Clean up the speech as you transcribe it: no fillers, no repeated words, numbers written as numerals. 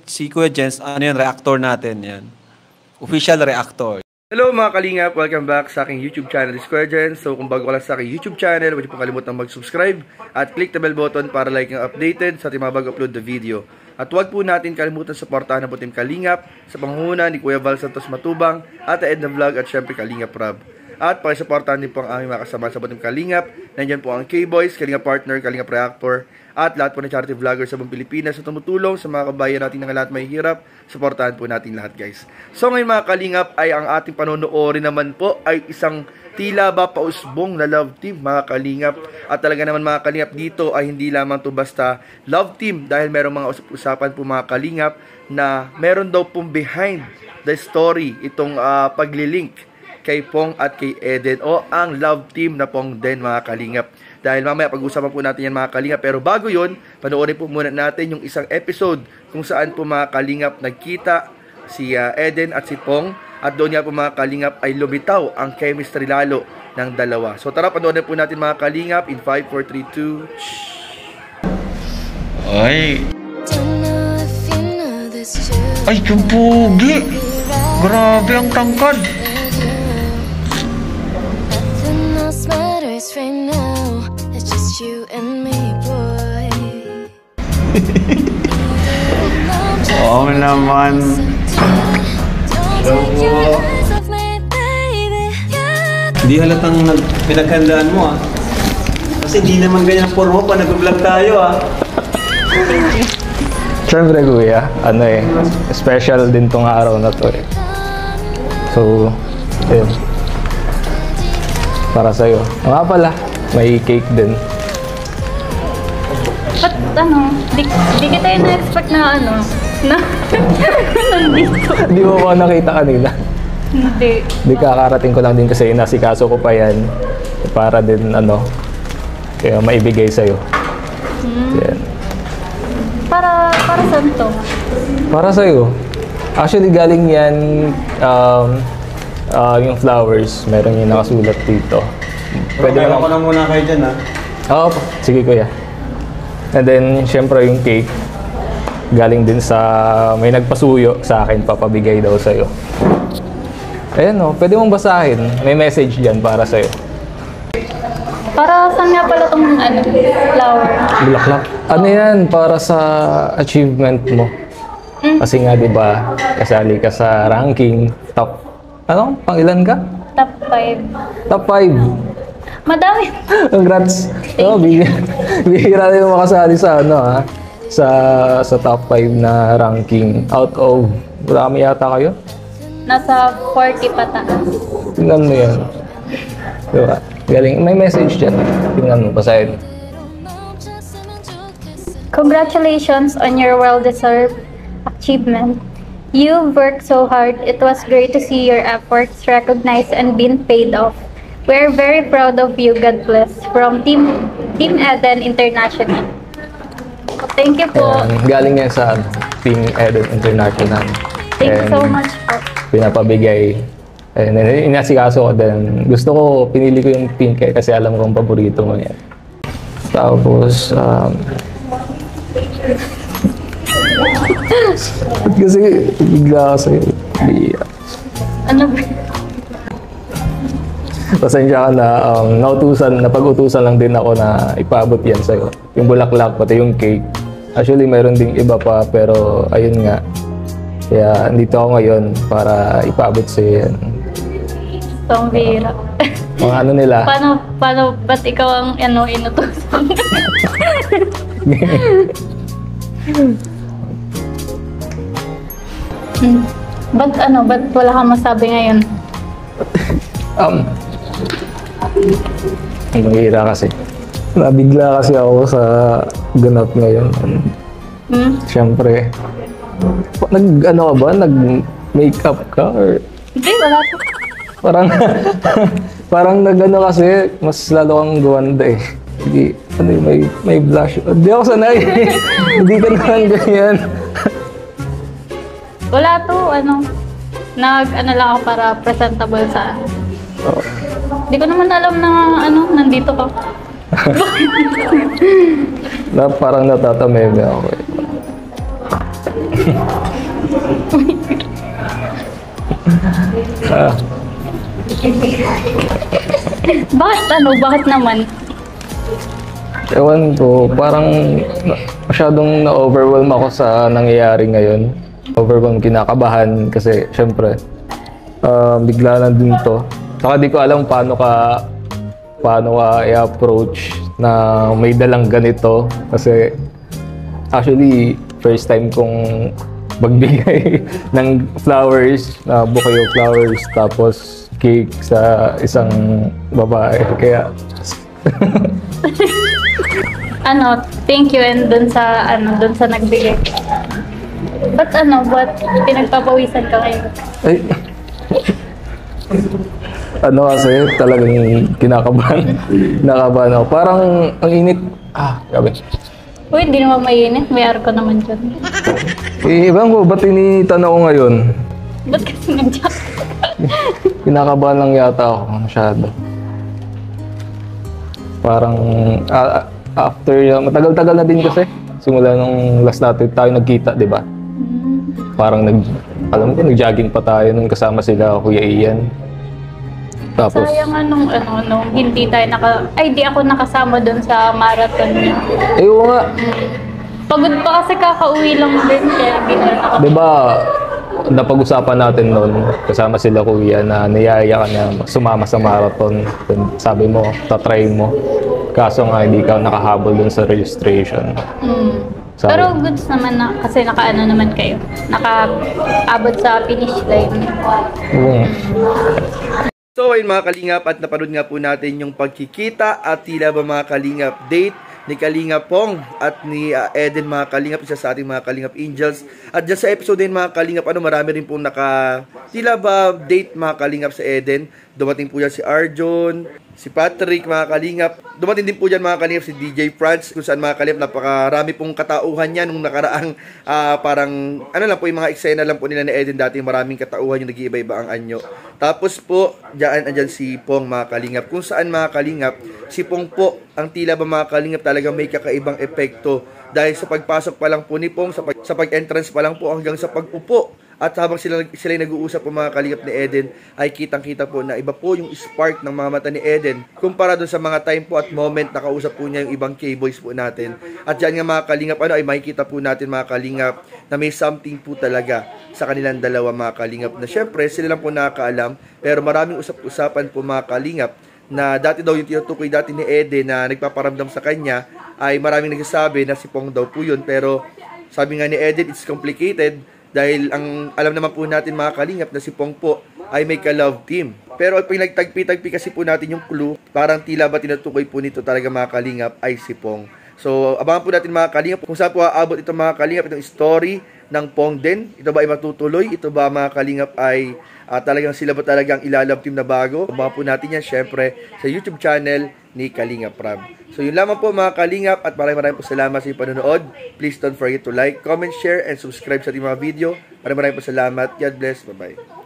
si Kuya Jens, ano yan, reactor natin yan. Official reactor. Hello mga kalingap! Welcome back sa aking YouTube channel, Kuya Jens. So kung bago ka lang sa aking YouTube channel, huwag niyo pong kalimutan mag-subscribe at click the bell button para like yung updated sa ating mga bago-upload na video. At huwag po natin kalimutan suportahan ang Team Kalingap sa pangunguna ni Kuya Val Santos Matubang at Edna Vlog at syempre Kalingap Rob. At pakisuportahan din po ang aming mga kasama sa Team Kalingap. Nandiyan po ang K-Boys, Kalingap Partner, Kalingap Reactor, at lahat po ng charity vloggers sa buong Pilipinas na tumutulong sa mga kabayan natin ng lahat may hirap. Suportahan po natin lahat, guys. So ngayon mga Kalingap ay ang ating panonoorin naman po ay isang tila ba pausbong na love team mga Kalingap. At talaga naman mga Kalingap dito ay hindi lamang to basta love team dahil merong mga usap-usapan po mga Kalingap na meron daw pong behind the story itong paglilink kay Pong at kay Eden o ang love team na Pong Den mga Kalingap. Dahil mamaya pag-usapan po natin yan mga Kalingap. Pero bago yun, panoorin po muna natin yung isang episode kung saan po mga Kalingap nagkita si Eden at si Pong. At doon nga po mga Kalingap ay lumitaw ang chemistry lalo ng dalawa. So tara, panoorin po natin mga Kalingap in 5, 4, 3, 2. Ay! Ay, yung pugi! Grabe ang tangkad! You and me, boy. Oo naman. Hindi halatang pinaghandaan mo Kasi di naman ganyan ang forma pa nag-vlog tayo Siyempre kuya, special din tong araw na to So, yun. Para sa'yo. Nga pala, may cake din. Ba't di kita yung na-expect na nandito. Hindi mo ba nakita kanina? Hindi. Hindi, kakarating ko lang din kasi inasikaso ko pa yan. Para din kaya maibigay sa'yo. Yan. Para saan to? Para sa'yo. Actually galing yan, yung flowers, meron yung nakasulat dito. Pwede ko na muna kayo dyan Oo, sige kuya. And then, syempre yung cake, galing din sa, may nagpasuyo sa akin, papabigay daw sa'yo. Ayan pwede mong basahin. May message dyan para sa'yo. Para saan nga pala itong flower? Bulaklak. Ano yan? Para sa achievement mo. Kasi nga, di ba, kasali ka sa ranking, top, pangilan ka? Top 5. Top 5. Madami. Congrats. Bihira din makasali sa sa top 5 na ranking out of marami yata kayo? Nasa 40 pataas. Tingnan mo yan. Diba? Galing. May message dyan. Tingnan mo. Basahin. Congratulations on your well-deserved achievement. You've worked so hard. It was great to see your efforts recognized and being paid off. We're very proud of you. God bless. From Team Eden International. Thank you po. Galing yan sa Team Eden International. Thank you so much po. Pinapabigay. And inasikaso ko din. Gusto ko, pinili ko yung pink kasi alam kong paborito mo yan. Tapos, kasi bigla ka sa'yo. Ano ba? Pasensya ka na, napag-utusan lang din ako na ipaabot yan sa'yo. Yung bulaklak, pati yung cake. Actually, mayroon ding iba pa, pero ayun nga. Kaya, nandito ako ngayon para ipaabot sa'yo yan. Itong bira. Mga nila. Paano, ba't ikaw ang inutusan? Ba't wala kang masabi ngayon? Mahira kasi. Nabigla kasi ako sa ganap ngayon. Siyempre. Ka ba? Nag-makeup ka? Or... Hindi, wala po. Parang kasi, mas lalo kang gumanda eh. Hindi, may blush. Hindi ako sanay. Hindi ka naman ganyan. Wala to, lang ako para presentable sa Hindi ko naman alam na nandito ka. Parang natatameme ako eh. Bakit ano? Bakit naman? Ewan ko, parang masyadong na-overwhelm ako sa nangyayari ngayon. Overwhelm, kinakabahan kasi syempre bigla lang din to. Saka di ko alam paano ka i-approach na may dalang ganito kasi actually first time kong magbigay ng flowers, na bouquet of flowers tapos cake sa isang babae kaya thank you and dun sa nagbigay. Ba't pinagpapawisan ka ngayon? ay kasi talagang kinakabahan ako. Parang ang init. Grabe. Uy, hindi naman mainit. May aircon naman dyan. Ibang ko, ba't initan ako ngayon? Ba't kasi nag-jack? Kinakabahan lang yata ako masyado. Parang after, matagal-tagal na din kasi. Simula nung last natin tayo nagkita, di ba? Parang nag-jogging pa tayo nung kasama sila Kuya Ian. Tapos, sayang nung hindi tayo di ako nakasama doon sa marathon niya. oo nga. Pagod pa kasi kakauwi lang din kaya hindi na nakapagod. Diba, napag-usapan natin noon kasama sila Kuya na niyaya ka na sumama sa marathon. Sabi mo, tatry mo. Kaso nga hindi ka nakahabol dun sa registration. Sabi. Pero goods naman na kasi nakaano naman kayo. Nakaabot sa finish line. So ayun mga kalingap, at napanood nga po natin yung pagkikita at tila ba mga kalingap date ni Kalingap Pong at ni Eden mga kalingap, isa sa ating mga kalingap angels. At dyan sa episode din mga kalingap, marami rin pong tila ba date mga kalingap sa Eden. Dumating po dyan si Arjon, si Patrick mga kalingap. Dumating din po dyan mga kalingap si DJ Franz, kung saan mga kalingap napakarami pong katauhan niya nung nakaraang parang lang po yung mga eksena lang po nila ni Eden dati, maraming katauhan yung nag-iiba-iba ang anyo. Tapos po andyan si Pong mga kalingap, kung saan mga kalingap si Pong po ang tila ba mga kalingap talagang may kakaibang epekto dahil sa pagpasok pa lang po ni Pong, sa pag-entrance pa lang po hanggang sa pag-upo. At habang sila nag-uusap po mga kalingap ni Eden, ay kitang-kita po na iba po yung spark ng mga mata ni Eden kumpara doon sa mga time po at moment na kausap po niya yung ibang K-boys po natin. At dyan nga mga kalingap, ay makikita po natin mga kalingap na may something po talaga sa kanilang dalawa mga kalingap na syempre sila lang po nakakaalam, pero maraming usap-usapan po mga kalingap na dati daw yung tinutukoy dati ni Eden na nagpaparamdam sa kanya ay maraming nagsasabi na si Pong daw po yun, pero sabi nga ni Eden, it's complicated. Dahil ang alam naman po natin mga kalingap na si Pong po ay may ka-love team. Pero pag nagtagpi-tagpi kasi po natin yung clue, parang tila ba tinutukoy po nito talaga mga kalingap ay si Pong. So abangan po natin mga kalingap kung saan po aabot ito mga kalingap, itong story ng Pong din. Ito ba ay matutuloy? Ito ba mga kalingap ay talagang sila ba talagang ilalove team na bago? Abangan po natin yan syempre sa YouTube channel ni Kalingap Rab. So yun lamang po mga kalingap at maraming po salamat sa inyong panonood. Please don't forget to like, comment, share, and subscribe sa ating mga video. Maraming po salamat. God bless. Bye-bye.